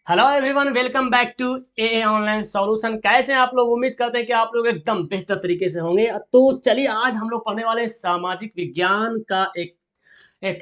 Hello everyone, welcome back to a online solution. कैसे हैं आप लोग? उम्मीद करते हैं कि आप लोग एकदम बेहतर तरीके से होंगे। तो चलिए, आज हम लोग पढ़ने वाले हैं सामाजिक विज्ञान का एक एक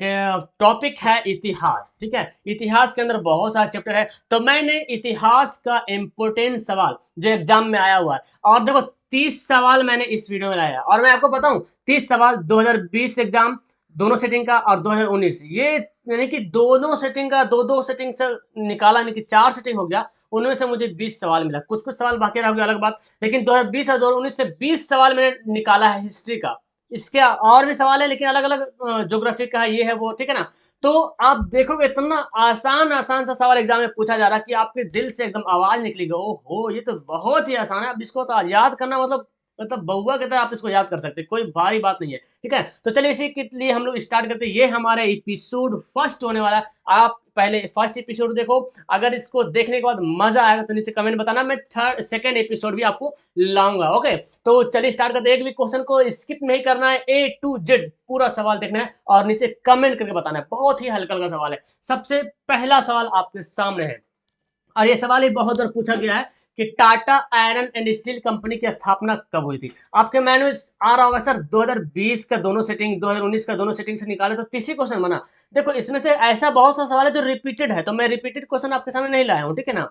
टॉपिक है इतिहास। ठीक है, इतिहास के अंदर बहुत सारे चैप्टर है। तो मैंने इतिहास का इम्पोर्टेंट सवाल जो एग्जाम में आया हुआ है, और देखो 30 सवाल मैंने इस वीडियो में लाया है। और मैं आपको बताऊं, 30 सवाल 2020 एग्जाम दोनों सेटिंग का और 2019 ये, यानी कि दोनों सेटिंग का दो दो सेटिंग से निकाला, यानी कि 4 सेटिंग हो गया। उनमें से मुझे 20 सवाल मिला। कुछ कुछ सवाल बाकी रह गए, अलग बात। लेकिन 2020 और 2019 से 20 सवाल मैंने निकाला है हिस्ट्री का। इसके और भी सवाल है, लेकिन अलग अलग ज्योग्राफी का है, ये है वो, ठीक है ना। तो आप देखोगे इतना आसान आसान सा सवाल एग्जाम में पूछा जा रहा है कि आपके दिल से एकदम आवाज निकलेगी, ओहो ये तो बहुत ही आसान है। अब इसको तो याद करना मतलब बउआ की तरह आप इसको याद कर सकते हैं, कोई भारी बात नहीं है। ठीक है, तो चलिए इसी के लिए हम लोग स्टार्ट करते हैं। ये हमारा एपिसोड फर्स्ट होने वाला है। आप पहले फर्स्ट एपिसोड देखो। अगर इसको देखने के बाद मजा आएगा तो नीचे कमेंट बताना, मैं थर्ड सेकंड एपिसोड भी आपको लाऊंगा। ओके, तो चलिए स्टार्ट करते हैं। एक भी क्वेश्चन को स्किप नहीं करना है, ए टू जेड पूरा सवाल देखना है और नीचे कमेंट करके बताना है। बहुत ही हल्का हल्का सवाल है। सबसे पहला सवाल आपके सामने है, और ये सवाल ही बहुत बार पूछा गया है कि Tata iron and steel company की स्थापना कब हुई थी। आपके मैन में आ रहा होगा सर 2020 का दोनों सेटिंग, 2019 का दोनों सेटिंग से निकाले तो 30 ही क्वेश्चन बना। देखो इसमें से ऐसा बहुत सा सवाल है जो रिपीटेड है, तो मैं रिपीटेड क्वेश्चन आपके सामने नहीं लाया हूँ, ठीक है ना।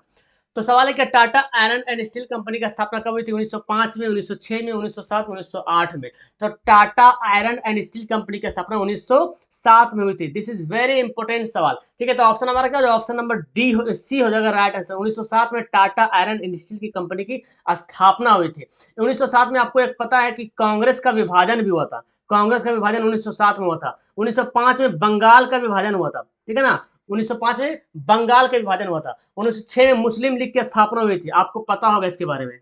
तो सवाल है कि Tata iron and steel company की स्थापना कब हुई थी? 1905 में, 1906 में, 1907 में, 1908 में। तो Tata iron and steel company की स्थापना 1907 में हुई थी। दिस इज वेरी इंपॉर्टेंट सवाल। ठीक है, तो ऑप्शन हमारा क्या हो जाएगा? ऑप्शन नंबर डी सी हो जाएगा राइट आंसर। 1907 में टाटा आयरन एंड स्टील की कंपनी की स्थापना हुई थी। 1907 में आपको एक पता है कि कांग्रेस का विभाजन भी हुआ था। कांग्रेस का विभाजन 1907 में हुआ था। 1905 में बंगाल का विभाजन हुआ था, ठीक है ना। 1905 में बंगाल का विभाजन हुआ था। 1906 में मुस्लिम लीग की स्थापना हुई थी, आपको पता होगा इसके बारे में।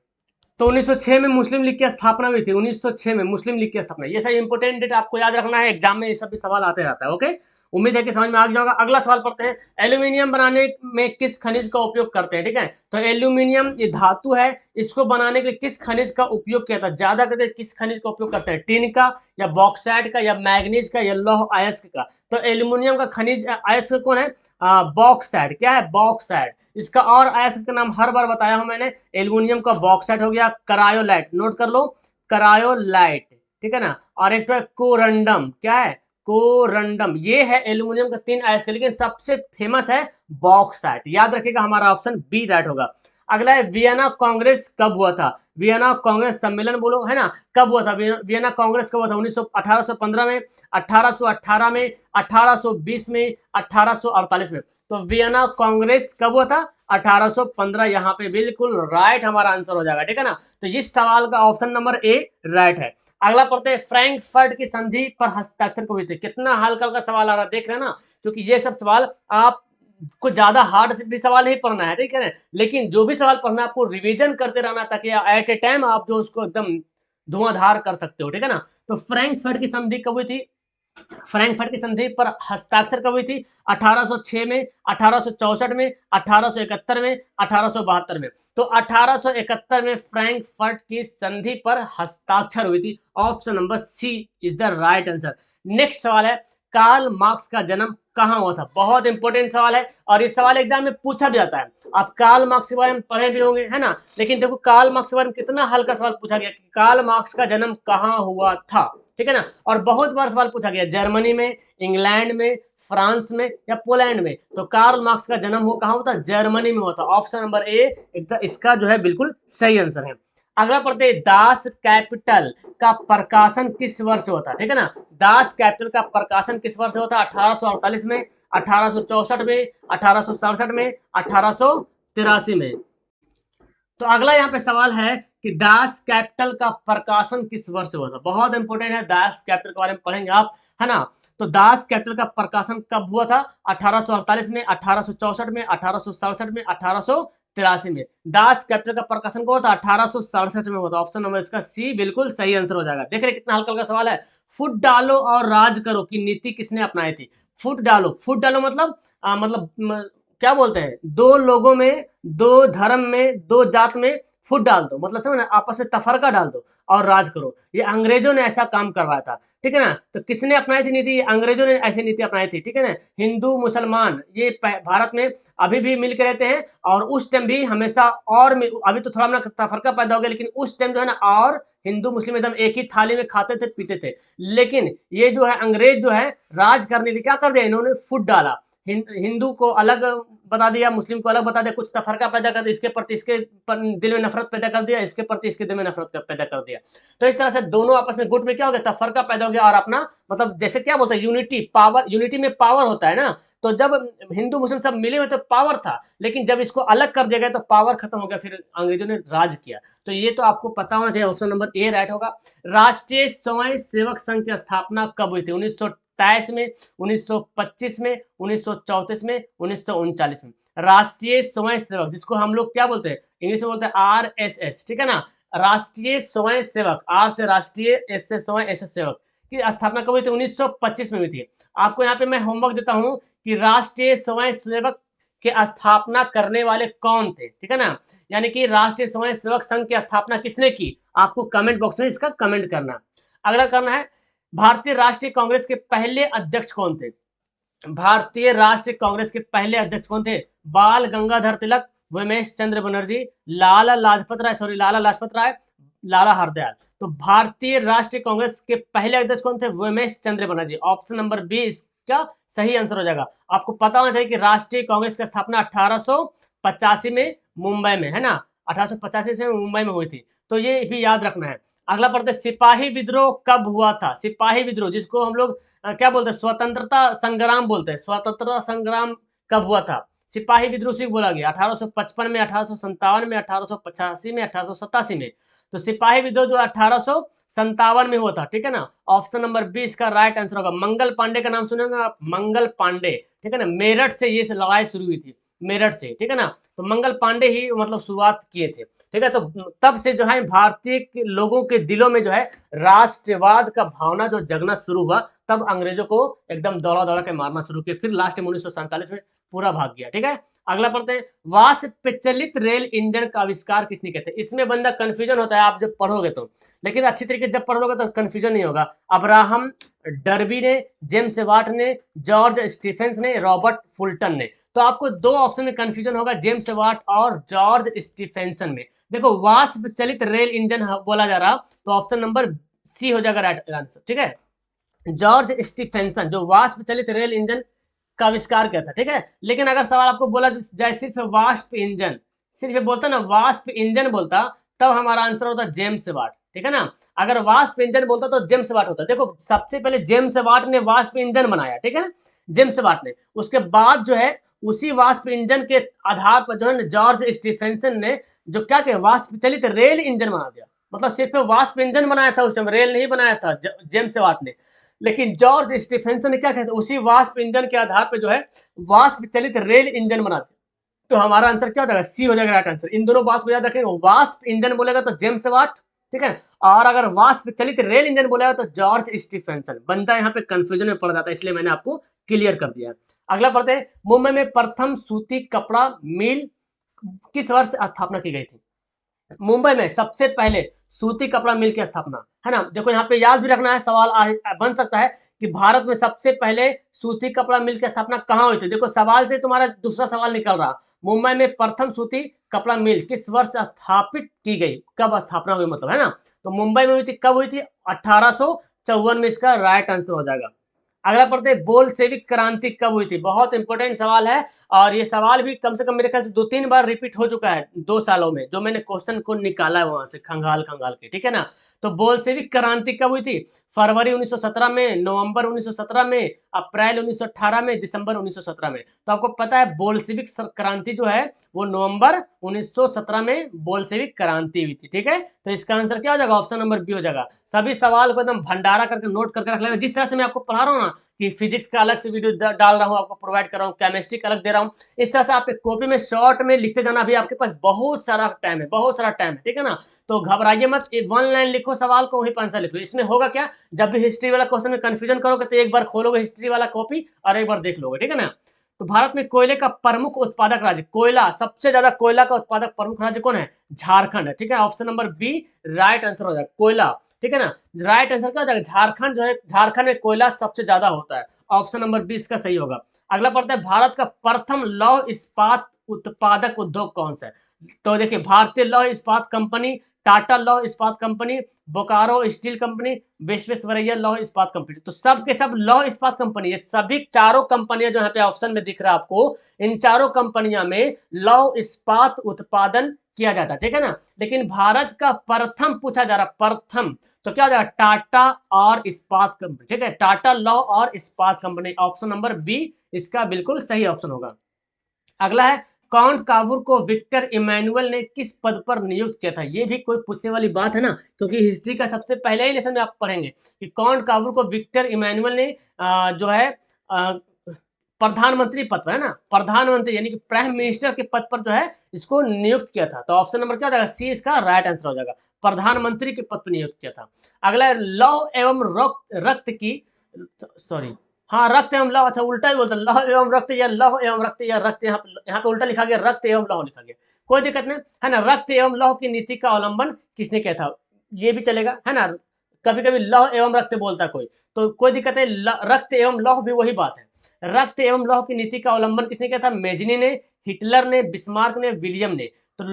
तो 1906 में मुस्लिम लीग की स्थापना हुई थी। 1906 में मुस्लिम लीग की स्थापना, ये सब इंपोर्टेंट डेट आपको याद रखना है, एग्जाम में ये सब भी सवाल आते रहता है। ओके, उम्मीद है कि समझ में आ गया होगा। अगला सवाल पढ़ते हैं। एल्यूमिनियम बनाने में किस खनिज का उपयोग करते हैं? ठीक है, तो एल्यूमिनियम ये धातु है, इसको बनाने के लिए किस खनिज का उपयोग किया था? ज्यादा करके किस खनिज का उपयोग करते हैं? टिन का, या बॉक्साइट का, या मैग्नीज का, या लौह अयस्क का? तो एल्यूमिनियम का खनिज अयस्क कौन है? बॉक्साइट। क्या है? बॉक्साइट। इसका और अयस्क का नाम हर बार बताया हूं मैंने। एल्यूमिनियम का बॉक्साइट हो गया करायोलाइट, नोट कर लो, करायोलाइट, ठीक है ना। और एक तो है कोरंडम। क्या है? कोरंडम। ये है एल्यूमिनियम का 3 अयस्क, लेकिन सबसे फेमस है बॉक्साइट। याद रखिएगा, हमारा ऑप्शन बी राइट होगा। अगला है वियना कांग्रेस कब हुआ था? वियना कांग्रेस सम्मेलन बोलो, है ना। कब हुआ था वियना कांग्रेस? कब हुआ था? 1815 में, 1818 में, 1820 में, 1848 में। तो वियना कांग्रेस कब हुआ था? 1815। यहाँ पे बिल्कुल राइट हमारा आंसर हो जाएगा, ठीक है ना। तो इस सवाल का ऑप्शन नंबर ए राइट है। अगला पढ़ते हैं, फ्रैंकफर्ट की संधि पर हस्ताक्षर कब हुए थे? कितना हल्का हल्का सवाल आ रहा है, देख रहे हैं ना। क्योंकि ये सब सवाल आप कुछ ज्यादा हार्ड भी सवाल नहीं पढ़ना है, ठीक है ना। लेकिन जो भी सवाल पढ़ना है आपको रिवीजन करते रहना, ताकि एट ए टाइम आप जो उसको एकदम धुआंधार कर सकते हो, ठीक है ना। तो फ्रैंकफर्ट की संधि कब हुई थी? फ्रैंकफर्ट की संधि पर हस्ताक्षर कब हुई थी? 1806 में, 1864 में, 1871 में, 1872 में। तो 1871 में फ्रैंकफर्ट की संधि पर हस्ताक्षर हुई थी। Option number C is the right answer. Next सवाल है, कार्ल मार्क्स का जन्म कहाँ हुआ था? बहुत इंपॉर्टेंट सवाल है, और इस सवाल एग्जाम में पूछा भी जाता है। आप कार्ल मार्क्स के बारे में पढ़े भी होंगे, है ना। लेकिन देखो कार्ल मार्क्स के बारे में कितना हल्का सवाल पूछा गया कि कार्ल मार्क्स का जन्म कहाँ हुआ था, ठीक है ना। और बहुत बार सवाल पूछा गया, जर्मनी में, इंग्लैंड में, फ्रांस में, या पोलैंड में। तो कार्ल मार्क्स का जन्म हो कहाँ होता? जर्मनी में होता। ऑप्शन नंबर ए इसका जो है बिल्कुल सही आंसर है। अगला पढ़ते हैं, दास कैपिटल का प्रकाशन किस वर्ष हुआ था? ठीक है ना। दास कैपिटल का प्रकाशन किस वर्ष हुआ था? 1848 में, 1864 में, 1867 में, 1883 में। तो अगला यहाँ पे सवाल है कि दास कैपिटल का प्रकाशन किस वर्ष हुआ था? बहुत इंपॉर्टेंट है, दास कैपिटल के बारे में पढ़ेंगे आप, है ना। तो दास कैपिटल का प्रकाशन कब हुआ था? 1848 में, 1864 में, 1867 में, 1883 में। दास कैपिटल का प्रकाशन कब हुआ था? 1867 में हुआ था। ऑप्शन नंबर इसका सी बिल्कुल सही आंसर हो जाएगा। देख रहे कितना हल्का हल्का सवाल है। फुट डालो और राज करो की नीति किसने अपनाई थी? फुट डालो मतलब मतलब क्या बोलते हैं, दो लोगों में, दो धर्म में, दो जात में फुट डाल दो, मतलब समझ ना, आपस में तफरका डाल दो और राज करो। ये अंग्रेजों ने ऐसा काम करवाया था, ठीक है ना। तो किसने अपनाई थी नीति? अंग्रेजों ने ऐसी नीति अपनाई थी, ठीक है ना। हिंदू मुसलमान ये भारत में अभी भी मिल के रहते हैं, और उस टाइम भी हमेशा, और अभी तो थोड़ा अपना तफरका पैदा हो गया, लेकिन उस टाइम जो है ना, और हिंदू मुस्लिम एकदम एक ही थाली में खाते थे पीते थे। लेकिन ये जो है अंग्रेज जो है राज करने के लिए क्या कर दिया इन्होंने, फुट डाला। हिंदू को अलग बता दिया, मुस्लिम को अलग बता दिया, कुछ तफरका पैदा कर दिया, इसके प्रति इसके दिल में नफरत पैदा कर दिया, इसके प्रति इसके दिल में नफरत पैदा कर दिया। तो इस तरह से दोनों आपस में गुट में क्या हो गया, तफरका पैदा हो गया, और अपना मतलब जैसे क्या बोलते हैं, यूनिटी पावर, यूनिटी में पावर होता है ना। तो जब हिंदू मुस्लिम सब मिले हुए तो पावर था, लेकिन जब इसको अलग कर दिया गया तो पावर खत्म हो गया, फिर अंग्रेजों ने राज किया। तो ये तो आपको पता होना चाहिए, ऑप्शन नंबर ए राइट होगा। राष्ट्रीय स्वयं सेवक संघ की स्थापना कब हुई थी? 1927 में, 1925 में, 1934 में, 1939 में। राष्ट्रीय स्वयं सेवक, जिसको हम लोग क्या बोलते हैं, इंग्लिश में बोलते हैं RSS, ठीक है ना। राष्ट्रीय स्वयं सेवक, आर से राष्ट्रीय, एस से स्वयं, एस से सेवक की स्थापना कब हुई थी? 1925 में हुई थी। आपको यहाँ पे मैं होमवर्क देता हूँ कि राष्ट्रीय स्वयं सेवक की स्थापना करने वाले कौन थे, ठीक है ना। यानी कि राष्ट्रीय स्वयं सेवक संघ की स्थापना किसने की, आपको कमेंट बॉक्स में इसका कमेंट करना। अगला करना है, भारतीय राष्ट्रीय कांग्रेस के पहले अध्यक्ष कौन थे? भारतीय राष्ट्रीय कांग्रेस के पहले अध्यक्ष कौन थे? बाल गंगाधर तिलक, उमेश चंद्र बनर्जी, लाला लाजपत राय, लाला हरदयाल। तो भारतीय राष्ट्रीय कांग्रेस के पहले अध्यक्ष कौन थे? Umesh Chandra Banerjee. Option number B इसका सही आंसर हो जाएगा। आपको पता होना चाहिए कि राष्ट्रीय कांग्रेस की स्थापना 1885 में मुंबई में, है ना, 1885 से मुंबई में हुई थी। तो ये भी याद रखना है। अगला पढ़ते हैं, सिपाही विद्रोह कब हुआ था? सिपाही विद्रोह, जिसको हम लोग क्या बोलते हैं, स्वतंत्रता संग्राम बोलते हैं। स्वतंत्रता संग्राम कब हुआ था? सिपाही विद्रोह से बोला गया 1855 में, 1857 में, 1885 में, 1887 में। तो सिपाही विद्रोह जो 1857 में हुआ था, ठीक है ना। ऑप्शन नंबर बी इसका राइट आंसर होगा। मंगल पांडे का नाम सुनेंगे आप, मंगल पांडे, ठीक है ना। मेरठ से ये लड़ाई शुरू हुई थी, मेरठ से, ठीक है ना। तो मंगल पांडे ही मतलब शुरुआत किए थे, ठीक है। तो तब से जो है भारतीय के लोगों के दिलों में जो है राष्ट्रवाद का भावना जो जगना शुरू हुआ, तब अंग्रेजों को एकदम दौड़ा दौड़ा के मारना शुरू किया, फिर लास्ट में 1947 में पूरा भाग गया, ठीक है। अगला पढ़ते हैं, वाष्प प्रचलित रेल इंजन का आविष्कार किसने किया था? इसमें बंदा कंफ्यूजन होता है आप जब पढ़ोगे तो, लेकिन अच्छी तरीके से जब पढ़ोगे तो कंफ्यूजन नहीं होगा। अब्राहम डर्बी ने, जेम्स वाट ने, जॉर्ज स्टीफेंस ने, रॉबर्ट फुल्टन ने। तो आपको दो ऑप्शन में कंफ्यूजन होगा, जेम्स वाट और जॉर्ज स्टीफेंसन में। देखो वाष्प चलित रेल इंजन बोला जा रहा, तो ऑप्शन नंबर सी हो जाएगा राइट आंसर, ठीक है। जॉर्ज स्टीफेंसन जो वाष्प चलित रेल इंजन का आविष्कार किया था, ठीक है। लेकिन अगर सवाल आपको बोला जाए सिर्फ वाष्प इंजन, सिर्फ बोलता ना वाष्प इंजन बोलता, तब हमारा आंसर होता जेम्स वाट, ठीक है ना। अगर वाष्प इंजन बोलता तो जेम्स वाट होता। देखो सबसे पहले जेम्स वाट ने वाष्प इंजन बनाया, ठीक है ना, जेम्स वाट ने। उसके बाद जो है उसी वाष्प इंजन के आधार पर जो है जॉर्ज स्टीफेंसन ने जो क्या किया, वाष्प चलित रेल इंजन बना दिया। मतलब सिर्फ वाष्प इंजन बनाया था उस टाइम, रेल नहीं बनाया था जेम्स वाट ने। लेकिन जॉर्ज स्टीफेंसन ने क्या कहते हैं, उसी वाष्प इंजन के आधार पर जो है वाष्प चलित रेल इंजन बना दिया। तो हमारा आंसर क्या हो जाएगा, सी हो जाएगा राइट आंसर। इन दोनों बात को याद रखेंगे, वाष्प इंजन बोलेगा तो जेम्स वाट, ठीक है। और अगर वाष्प चलित रेल इंजन बोलेगा तो जॉर्ज स्टीफेंसन। बंदा यहाँ पे कंफ्यूजन में पड़ जाता है, इसलिए मैंने आपको क्लियर कर दिया। अगला पढ़ते हैं, मुंबई में प्रथम सूती कपड़ा मिल किस वर्ष स्थापना की गई थी? मुंबई में सबसे पहले सूती कपड़ा मिल की स्थापना, है ना। देखो यहाँ पे याद भी रखना है, सवाल बन सकता है कि भारत में सबसे पहले सूती कपड़ा मिल की स्थापना कहाँ हुई थी। देखो सवाल से तुम्हारा दूसरा सवाल निकल रहा, मुंबई में प्रथम सूती कपड़ा मिल किस वर्ष स्थापित की गई, कब स्थापना हुई मतलब, है ना। तो मुंबई में हुई थी, कब हुई थी? 1854 में इसका राइट आंसर हो जाएगा। अगला पढ़ते हैं, बोल्शेविक क्रांति कब हुई थी? बहुत इंपॉर्टेंट सवाल है, और ये सवाल भी कम से कम मेरे ख्याल से 2-3 बार रिपीट हो चुका है 2 सालों में, जो मैंने क्वेश्चन को निकाला है वहां से खंगाल खंगाल के, ठीक है ना। तो बोल्शेविक क्रांति कब हुई थी? फरवरी 1917 में, नवंबर 1917 में, अप्रैल 1918 में, दिसंबर 1917 में। तो आपको पता है बोल्शेविक क्रांति जो है वो नवंबर 1917 में बोल्शेविक क्रांति हुई थी, ठीक है। तो इसका आंसर क्या हो जाएगा, ऑप्शन नंबर बी हो जाएगा। सभी सवाल को एकदम भंडारा करके नोट करके रख लेना। जिस तरह से मैं आपको पढ़ा रहा हूँ ना कि फिजिक्स का अलग से वीडियो डाल रहा हूँ, आपको प्रोवाइड कर रहा हूँ, केमिस्ट्री का अलग दे रहा हूँ, इस तरह से आपके कॉपी में शॉर्ट में लिखते जाना। अभी आपके पास बहुत सारा टाइम है, बहुत सारा टाइम है, ठीक है ना। तो घबराइए मत, 1 लाइन लिखो सवाल को, वहीं पर आंसर लिखो। इसमें होगा क्या, जब भी हिस्ट्री वाला क्वेश्चन में कंफ्यूजन करोगे तो एक बार खोलोगे हिस्ट्री वाला कॉपी और एक बार देख लोगे, ठीक है ना। तो भारत में कोयले का प्रमुख उत्पादक राज्य, कोयला सबसे ज्यादा कोयला का उत्पादक प्रमुख राज्य कौन है? झारखंड है। ठीक है, option number B right answer हो जाएगा, कोयला। ठीक है ना, राइट आंसर क्या हो जाएगा? झारखंड जो है, झारखंड में कोयला सबसे ज्यादा होता है। ऑप्शन नंबर बी इसका सही होगा। अगला पड़ता है, भारत का प्रथम लौह इस्पात उत्पादक उद्योग कौन सा है? तो देखिए, भारतीय लौह इस्पात कंपनी, टाटा लौह इस्पात company, Bokaro steel company, Visvesvaraya लौह इस्पात कंपनी। तो सब के सब लौह इस्पात कंपनी, ये सभी चारों कंपनियां जो यहाँ पे ऑप्शन में दिख रहा है आपको, इन चारों कंपनियां में लौह इस्पात उत्पादन किया जाता है। ठीक है ना, लेकिन भारत का प्रथम पूछा जा रहा, प्रथम, तो क्या हो जाएगा? टाटा और इस्पात कंपनी। ठीक है, टाटा लौह और इस्पात कंपनी, ऑप्शन नंबर बी इसका बिल्कुल सही ऑप्शन होगा। अगला है, काउंट काबूर को विक्टर इमैनुअल ने किस पद पर नियुक्त किया था? ये भी कोई पूछने वाली बात है ना, क्योंकि हिस्ट्री का सबसे पहले ही लेसन में आप पढ़ेंगे कि काउंट काबूर को विक्टर इमैनुअल ने जो है प्रधानमंत्री पद पर, है ना, प्रधानमंत्री यानी कि प्राइम मिनिस्टर के पद पर जो है इसको नियुक्त किया था। तो ऑप्शन नंबर क्या हो जाएगा? सी इसका राइट आंसर हो जाएगा, प्रधानमंत्री के पद पर नियुक्त किया था। अगला है, लौह एवं रक्त की, सॉरी, हाँ, रक्त एवं लौह, अच्छा उल्टा ही बोलता, लौह एवं रक्त या लौह एवं रक्त या रक्त, यहाँ पे उल्टा लिखा गया, रक्त एवं लौह लिखा गया, कोई दिक्कत नहीं है ना। रक्त एवं लौह की नीति का अवलंबन किसने किया था? ये भी चलेगा, है ना। कभी कभी लौह एवं रक्त बोलता कोई, तो कोई दिक्कत है, रक्त एवं लौह भी वही बात है। रक्त एवं लौह की नीति का अवलंबन किसने किया था? मेजनी ने, हिटलर ने, बिस्मार्क ने, विलियम ने। तो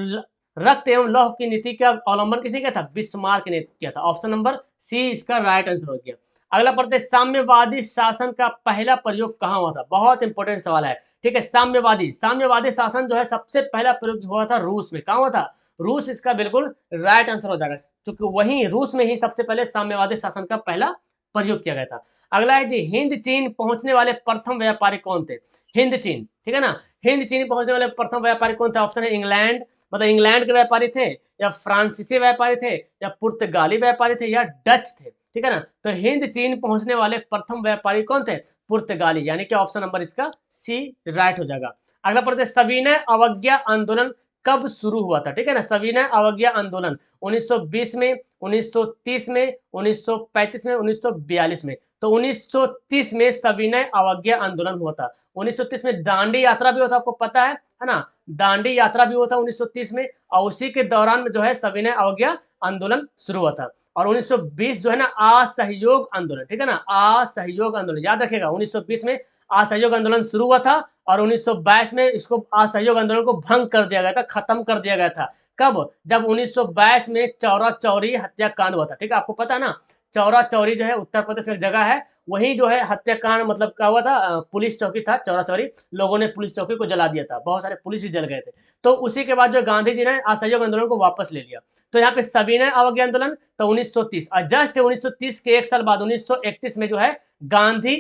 रक्त एवं लौह की नीति का अवलंबन किसने किया था? बिस्मार्क ने किया था। ऑप्शन नंबर सी इसका राइट आंसर हो गया। अगला पढ़ते हैं, साम्यवादी शासन का पहला प्रयोग कहाँ हुआ था? बहुत इंपॉर्टेंट सवाल है। ठीक है, साम्यवादी शासन जो है सबसे पहला प्रयोग हुआ था रूस में। कहाँ हुआ था? रूस इसका बिल्कुल राइट आंसर हो जाएगा, क्योंकि वहीं रूस में ही सबसे पहले साम्यवादी शासन का पहला प्रयोग किया गया था। अगला है जी, हिंद चीन पहुंचने वाले प्रथम व्यापारी कौन थे? हिंद चीन, ठीक है ना, हिंद चीन पहुंचने वाले प्रथम व्यापारी कौन थे? ऑप्शन है इंग्लैंड, मतलब इंग्लैंड के व्यापारी थे, या फ्रांसीसी व्यापारी थे, या पुर्तगाली व्यापारी थे, या डच थे। ठीक है ना, तो हिंद चीन पहुंचने वाले प्रथम व्यापारी कौन थे? पुर्तगाली, यानी कि ऑप्शन नंबर इसका सी राइट हो जाएगा। अगला पढ़ते हैं, सविनय अवज्ञा आंदोलन कब शुरू हुआ था? ठीक है ना, सविनय अवज्ञा आंदोलन 1920 में, 1930 में, 1935 में, 1942 में। तो 1930 में सविनय अवज्ञा आंदोलन हुआ था। 1930 में दांडी यात्रा भी हुआ था, आपको पता है ना, दांडी यात्रा भी हुआ था 1930 में, और उसी के दौरान में जो है सविनय अवज्ञा आंदोलन शुरू हुआ था। और 1920 जो है ना, असहयोग आंदोलन, ठीक है ना, असहयोग आंदोलन याद रखिएगा, 1920 में असहयोग आंदोलन शुरू हुआ था, और 1922 में इसको असहयोग आंदोलन को भंग कर दिया गया था, खत्म कर दिया गया था। कब? जब 1922 में चौरा चौरी हत्याकांड हुआ था। ठीक है, आपको पता है ना, चौरा चौरी जो है उत्तर प्रदेश में जगह है, वहीं जो है हत्याकांड मतलब क्या हुआ था, पुलिस चौकी था चौरा चौरी, लोगों ने पुलिस चौकी को जला दिया था, बहुत सारे पुलिस भी जल गए थे। तो उसी के बाद जो गांधी जी ने असहयोग आंदोलन को वापस ले लिया। तो यहाँ पे सविनय अवज्ञा आंदोलन तो 1930, और जस्ट 1930 के एक साल बाद 1931 में जो है गांधी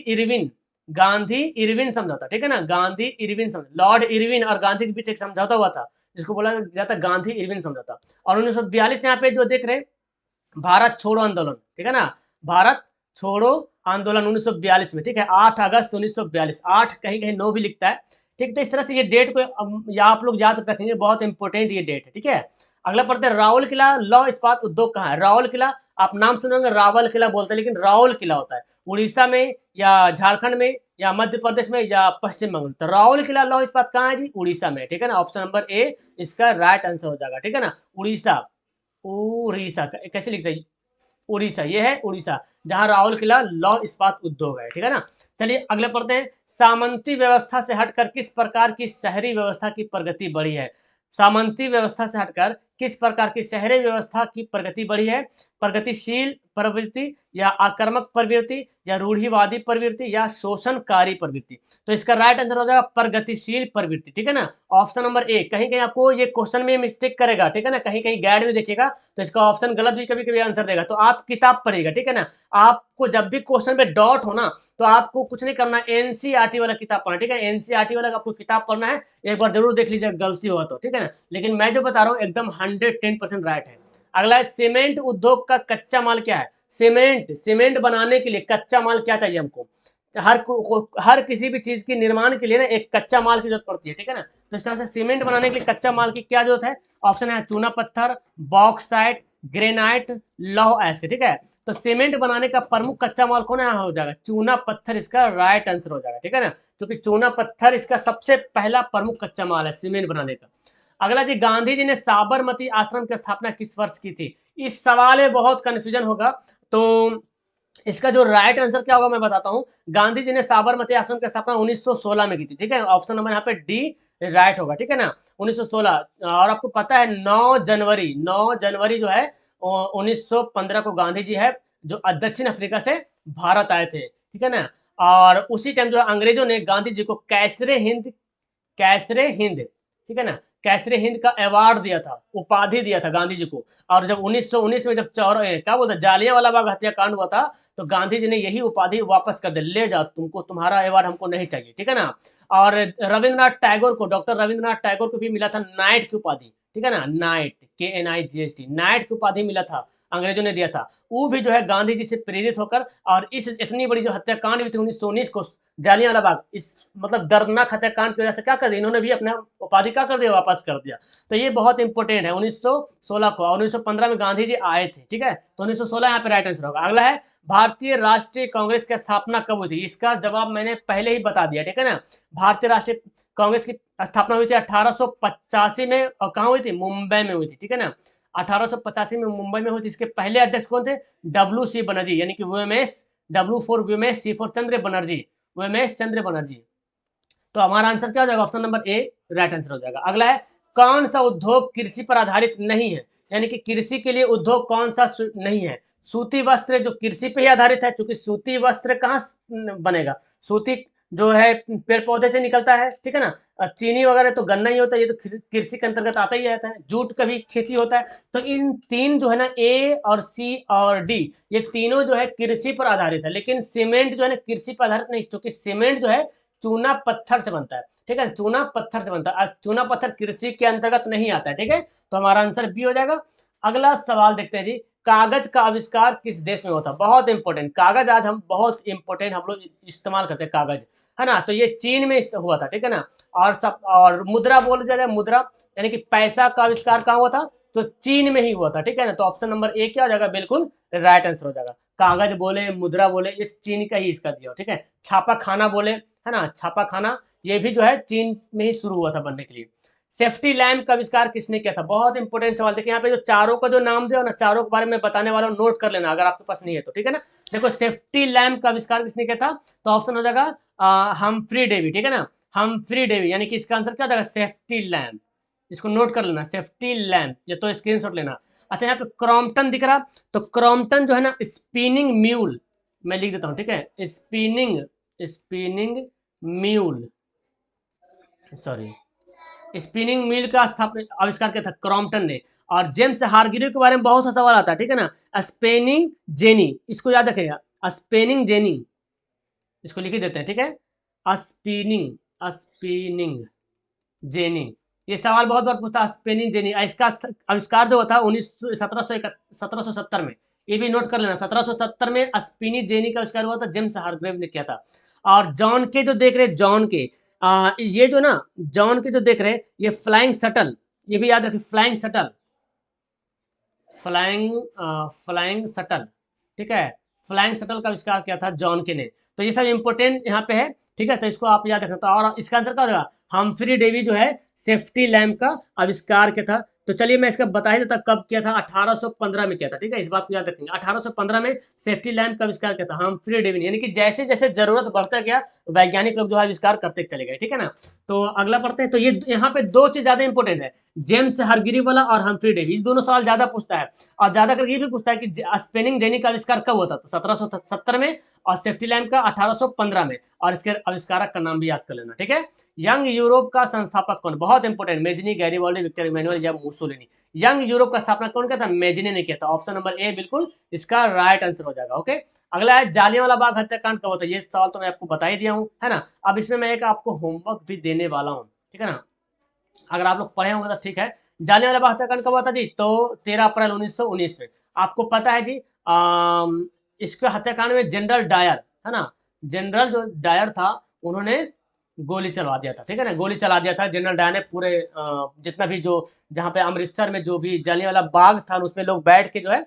इरविन समझौता, ठीक है ना, गांधी इरविन समझौता, लॉर्ड इरविन और गांधी के बीच एक समझौता हुआ था, जिसको बोला जाता है गांधी इरविन समझौता। और 1942 यहाँ पे जो देख रहे हैं, भारत छोड़ो आंदोलन, ठीक है ना, भारत छोड़ो आंदोलन 1942 में, ठीक है, 8 अगस्त 1942, 8 कहीं कहीं 9 भी लिखता है। ठीक, तो इस तरह से ये डेट को आप लोग याद रखेंगे, बहुत इंपॉर्टेंट ये डेट है। ठीक है, अगला पढ़ते हैं, रावल किला लौह इस्पात उद्योग कहाँ है? रावल किला, आप नाम सुनेंगे रावल किला बोलते हैं, लेकिन रावल किला होता है उड़ीसा में, या झारखंड में, या मध्य प्रदेश में, या पश्चिम बंगाल। तो रावल किला लौह इस्पात कहाँ है जी? उड़ीसा में। ठीक है ना, ऑप्शन नंबर ए इसका राइट आंसर हो जाएगा। ठीक है ना, उड़ीसा, उड़ीसा कैसे लिखते हैं? उड़ीसा, ये है उड़ीसा, जहां रावल किला लौह इस्पात उद्योग है। ठीक है ना, चलिए अगले पढ़ते हैं, सामंती व्यवस्था से हटकर किस प्रकार की शहरी व्यवस्था की प्रगति बढ़ी है? सामंती व्यवस्था से हटकर किस प्रकार की शहरी व्यवस्था की प्रगति बढ़ी है? प्रगतिशील प्रवृत्ति, या आक्रामक प्रवृत्ति, या रूढ़िवादी प्रवृत्ति, या शोषणकारी प्रवृत्ति। तो इसका राइट आंसर हो जाएगा प्रगतिशील प्रवृत्ति। ठीक है ना, ऑप्शन नंबर ए। कहीं कहीं आपको ये क्वेश्चन में मिस्टेक करेगा, ठीक है ना, कहीं कहीं गाइड में देखिएगा तो इसका ऑप्शन गलत भी कभी कभी आंसर देगा, तो आप किताब पढ़िएगा। ठीक है ना, आपको जब भी क्वेश्चन पे डाउट हो ना, तो आपको कुछ नहीं करना, एनसीईआरटी वाला किताब पढ़ना। ठीक है, एनसीईआरटी वाला आपको किताब पढ़ना है, एक बार जरूर देख लीजिए, गलती हुआ तो। ठीक है ना, लेकिन मैं जो बता रहा हूँ एकदम 110% राइट है। अगला है, सीमेंट उद्योग का कच्चा माल क्या है? सीमेंट बनाने के लिए कच्चा माल क्या चाहिए हमको? हर किसी भी चीज के निर्माण के लिए ना एक कच्चा माल की जरूरत पड़ती है। ठीक है ना, तो इस तरह से सीमेंट बनाने के लिए कच्चा माल की क्या जरूरत है? ऑप्शन है चूना पत्थर, बॉक्साइट, ग्रेनाइट, लौह अयस्क, ठीक है। तो सीमेंट बनाने का प्रमुख कच्चा माल कौन है, हो जाएगा चूना पत्थर, इसका राइट आंसर हो जाएगा, ठीक है ना। क्योंकि चूना पत्थर इसका सबसे पहला प्रमुख कच्चा माल है सीमेंट बनाने का। अगला जी, गांधी जी ने साबरमती आश्रम की स्थापना किस वर्ष की थी। इस सवाल में बहुत कंफ्यूजन होगा, तो इसका जो राइट आंसर क्या होगा मैं बताता हूं। गांधी जी ने साबरमती आश्रम की स्थापना 1916 में की थी, ठीक है। ऑप्शन नंबर यहाँ पे डी राइट होगा, ठीक है ना, 1916। और आपको पता है 9 जनवरी जो है 1915 को गांधी जी है जो दक्षिण अफ्रीका से भारत आए थे, ठीक है ना। और उसी टाइम जो है अंग्रेजों ने गांधी जी को कैसरे हिंद, ठीक है ना, कैसरे हिंद का अवार्ड दिया था, उपाधि दिया था गांधी जी को। और जब 1919 में जब क्या बोलते जालियांवाला बाग हत्याकांड हुआ था, तो गांधी जी ने यही उपाधि वापस कर दी, ले जाओ तुमको, तुम्हारा अवार्ड हमको नहीं चाहिए, ठीक है ना। और रविंद्रनाथ टैगोर को, डॉक्टर रविंद्रनाथ टैगोर को भी मिला था नाइट की उपाधि, ठीक है ना, नाइट, KNIGHT, नाइट की उपाधि मिला था, अंग्रेजों ने दिया था। वो भी जो है गांधी जी से प्रेरित होकर, और इस इतनी बड़ी जो हत्याकांड हुई थी 1919 को जालियांवाला बाग, इस मतलब दर्दनाक हत्याकांड की वजह से क्या कर दिया इन्होंने भी अपना उपाधि क्या कर दिया, वापस कर दिया। तो ये बहुत इंपॉर्टेंट है 1916 को, और 1915 में गांधी जी आए थे, ठीक है। तो 1916 यहाँ पे राइट आंसर होगा। अगला है, भारतीय राष्ट्रीय कांग्रेस की स्थापना कब हुई थी। इसका जवाब मैंने पहले ही बता दिया, ठीक है ना। भारतीय राष्ट्रीय कांग्रेस की स्थापना हुई थी 1885 में, और कहाँ हुई थी, मुंबई में हुई थी, ठीक है ना। 1885 में मुंबई में हुई थी। इसके पहले अध्यक्ष कौन थे, WC बनर्जी, यानी कि VMS, W for VMS, C for Chandra Banerjee, VMS Chandra Banerjee. तो हमारा आंसर क्या हो जाएगा, option number A right answer हो जाएगा। अगला है, कौन सा उद्योग कृषि पर आधारित नहीं है, यानी कि कृषि के लिए उद्योग कौन सा नहीं है। सूती वस्त्र जो कृषि पे ही आधारित है, क्योंकि सूती वस्त्र कहाँ बनेगा, सूती जो है पेड़ पौधे से निकलता है, ठीक है ना। चीनी वगैरह तो गन्ना ही होता है, ये तो कृषि के अंतर्गत आता ही रहता है। जूट का भी खेती होता है। तो इन तीन जो है ना, ए और सी और डी, ये तीनों जो है कृषि पर आधारित है। लेकिन सीमेंट जो है ना कृषि पर आधारित नहीं, क्योंकि सीमेंट जो है चूना पत्थर से बनता है, ठीक है, चूना पत्थर से बनता है। चूना पत्थर कृषि के अंतर्गत नहीं आता है, ठीक है। तो हमारा आंसर बी हो जाएगा। अगला सवाल देखते हैं जी, कागज का आविष्कार किस देश में होता है। बहुत इंपॉर्टेंट, कागज आज हम बहुत इंपॉर्टेंट हम लोग इस्तेमाल करते हैं कागज, है ना। तो ये चीन में हुआ था, ठीक है ना। और मुद्रा बोल दिया जाए, मुद्रा यानी कि पैसा का आविष्कार कहाँ हुआ था, तो चीन में ही हुआ था, ठीक है ना। तो ऑप्शन नंबर ए क्या हो जाएगा, बिल्कुल राइट आंसर हो जाएगा। कागज बोले, मुद्रा बोले, ये चीन का ही इसका दिया, ठीक है। छापा खाना बोले, है ना, छापा खाना, ये भी जो है चीन में ही शुरू हुआ था बनने के लिए। सेफ्टी लैम्प का आविष्कार किसने किया था, बहुत इंपॉर्टेंट सवाल। देखिए यहाँ पे जो चारों का जो नाम दिया ना, चारों के बारे में बताने वाला नोट कर लेना अगर आपके पास नहीं है तो, ठीक है ना। देखो सेफ्टी लैम्प का आविष्कार किसने किया था, तो ऑप्शन हो जाएगा हम्फ्री डेवी, ठीक है ना, हम्फ्री डेवी, यानी कि इसका आंसर क्या हो जाएगा, सेफ्टी लैम्प। इसको नोट कर लेना, सेफ्टी लैम्प, ये तो स्क्रीनशॉट लेना। अच्छा यहाँ पे क्रॉम्पटन दिख रहा, तो क्रॉम्पटन जो है ना स्पिनिंग म्यूल, मैं लिख देता हूँ, ठीक है, spinning spinning mule, sorry, spinning mill का स्थापना आविष्कार किया था क्रॉम्पटन ने। और जेम्स हारग्रीव के बारे में बहुत सा सवाल आता है, ठीक है ना। स्पेनिंग जेनी, इसको याद रखिएगा, स्पेनिंग जेनी, इसको लिख ही देते हैं, ठीक है। स्पिनिंग स्पिनिंग जेनी, ये सवाल बहुत बार पूछता है, स्पेनिंग जेनी। इसका आविष्कार जो हुआ था 1770 में, ये भी नोट कर लेना, 1770 में स्पिनिंग जेनी का आविष्कार हुआ था, जेम्स हारग्रीव ने किया था। और जॉन के जो देख रहे हैं, जॉन के ये जो ना, जॉन के जो देख रहे हैं, ये फ्लाइंग शटल, ये भी याद रखिए, flying shuttle, flying flying shuttle, ठीक है, फ्लाइंग शटल का आविष्कार किया था जॉन के ने। तो ये सब इंपॉर्टेंट यहाँ पे है, ठीक है। तो इसको आप याद रखना। तो और इसका आंसर क्या होगा, हम्फ्री डेवी जो है सेफ्टी लैम्प का आविष्कार किया था। तो चलिए मैं इसका बता ही देता कब किया था, 1815 में किया था, ठीक है, इस बात को याद रखेंगे। 1815 में सेफ्टी लैम्प का आविष्कार किया था हम्फ्री डेवी ने, यानी कि जैसे जैसे जरूरत बढ़ता गया वैज्ञानिक लोग जो है आविष्कार करते चले गए, ठीक है ना। तो अगला पढ़ते हैं। तो ये यहाँ पे दो चीज ज्यादा इंपॉर्टेंट है, जेम्स हारग्रीव वाला और हम्फ्री डेवी, दोनों सवाल ज्यादा पूछता है। और ज्यादा करके ये भी पूछता है कि स्पेनिंग जेनी का आविष्कार कब हुआ था, तो 1770 में, और सेफ्टी लैम्प का 1815 में, और इसके आविष्कारक का नाम भी याद कर लेना, ठीक है। यंग यूरोप का संस्थापक कौन, बहुत important, Mazzini, Garibaldi, Victor Emmanuel या मुसोलिनी। यंग यूरोप का स्थापना कौन किया था, मेजनी ने किया था। ऑप्शन नंबर ए बिल्कुल इसका राइट आंसर हो जाएगा। ओके, अगला है जालियांवाला बाग हत्याकांड कब होता है, ये सवाल तो मैं आपको बता ही दिया हूँ, है ना। अब इसमें मैं एक आपको होमवर्क भी देने वाला हूँ, ठीक है ना, अगर आप लोग पढ़े होंगे तो ठीक है। जालियांवाला बाग हत्याकांड कब हुआ था जी, तो 13 अप्रैल 1919 में। आपको पता है जी, इसके हत्याकांड में जनरल डायर, है ना, जनरल जो डायर था, उन्होंने गोली चलवा दिया था, ठीक है ना, गोली चला दिया था जनरल डायर ने। पूरे जितना भी जो जहाँ पे अमृतसर में जो भी जलियांवाला बाग था उसमें लोग बैठ के जो है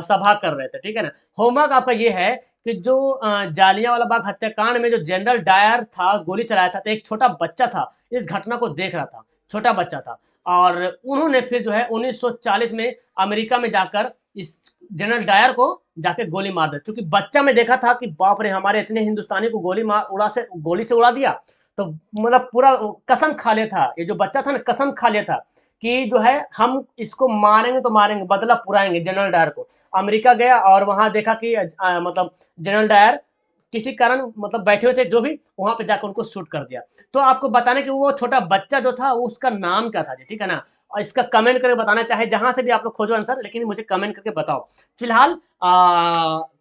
सभा कर रहे थे, ठीक है ना। होमवर्क आपका ये है कि जो जालियांवाला बाग हत्याकांड में जो जनरल डायर था गोली चलाया था, तो एक छोटा बच्चा था इस घटना को देख रहा था, छोटा बच्चा था। और उन्होंने फिर जो है 1940 में अमेरिका में जाकर इस जनरल डायर को जाके गोली मार दी, क्योंकि बच्चा में देखा था कि बाप रे हमारे इतने हिंदुस्तानी को गोली से उड़ा दिया। तो मतलब पूरा कसम खा लिया था, ये जो बच्चा था ना कसम खा लिया था कि जो है हम इसको मारेंगे तो मारेंगे, बदला पुराएंगे जनरल डायर को। अमेरिका गया और वहां देखा कि मतलब जनरल डायर किसी कारण मतलब बैठे हुए थे जो भी, वहां पे जाकर उनको शूट कर दिया। तो आपको बताने कि वो छोटा बच्चा जो था उसका नाम क्या था जी, ठीक है ना। और इसका कमेंट करके बताना, चाहे जहां से भी आप लोग खोजो आंसर, लेकिन मुझे कमेंट करके बताओ। फिलहाल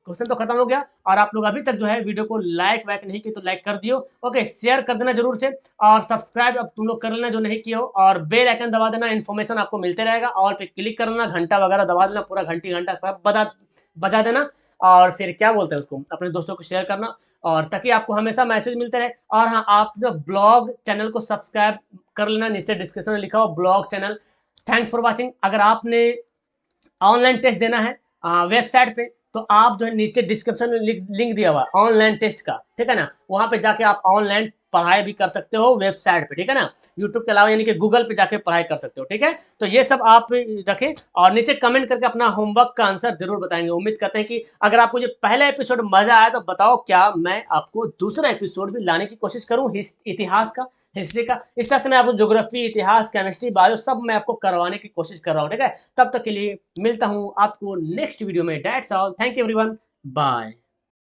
क्वेश्चन तो खत्म हो गया, और आप लोग अभी तक जो है वीडियो को लाइक वाइक नहीं किए तो लाइक कर दियो, ओके, शेयर कर देना जरूर से, और सब्सक्राइब अब तुम लोग कर लेना जो नहीं किए हो, और बेल आइकन दबा देना, इन्फॉर्मेशन आपको मिलते रहेगा। और पे क्लिक कर लेना, घंटा वगैरह दबा देना, पूरा घंटी घंटा बजा देना। और फिर क्या बोलते हैं उसको, अपने दोस्तों को शेयर करना, और ताकि आपको हमेशा मैसेज मिलते रहे। और हाँ, आप जो ब्लॉग चैनल को सब्सक्राइब कर लेना, नीचे डिस्क्रिप्शन में लिखा हो blog channel. Thanks for watching. अगर आपने ऑनलाइन टेस्ट देना है वेबसाइट पे, तो आप जो है नीचे डिस्क्रिप्शन में लिंक दिया हुआ है ऑनलाइन टेस्ट का, ठीक है ना, वहां पे जाके आप ऑनलाइन पढ़ाई भी कर सकते हो वेबसाइट पे, ठीक है ना, यूट्यूब के अलावा, यानी कि गूगल पे जाके पढ़ाई कर सकते हो, ठीक है। तो ये सब आप रखें, और नीचे कमेंट करके अपना होमवर्क का आंसर जरूर बताएंगे। उम्मीद करते हैं कि अगर आपको ये पहला एपिसोड मजा आया तो बताओ, क्या मैं आपको दूसरा एपिसोड भी लाने की कोशिश करूँ इतिहास का, हिस्ट्री का। इस तरह से मैं आपको ज्योग्राफी, इतिहास, केमिस्ट्री, बायो सब मैं आपको करवाने की कोशिश कर रहा हूँ, ठीक है। तब तक के लिए मिलता हूँ आपको नेक्स्ट वीडियो में। That's all, thank you everyone, bye.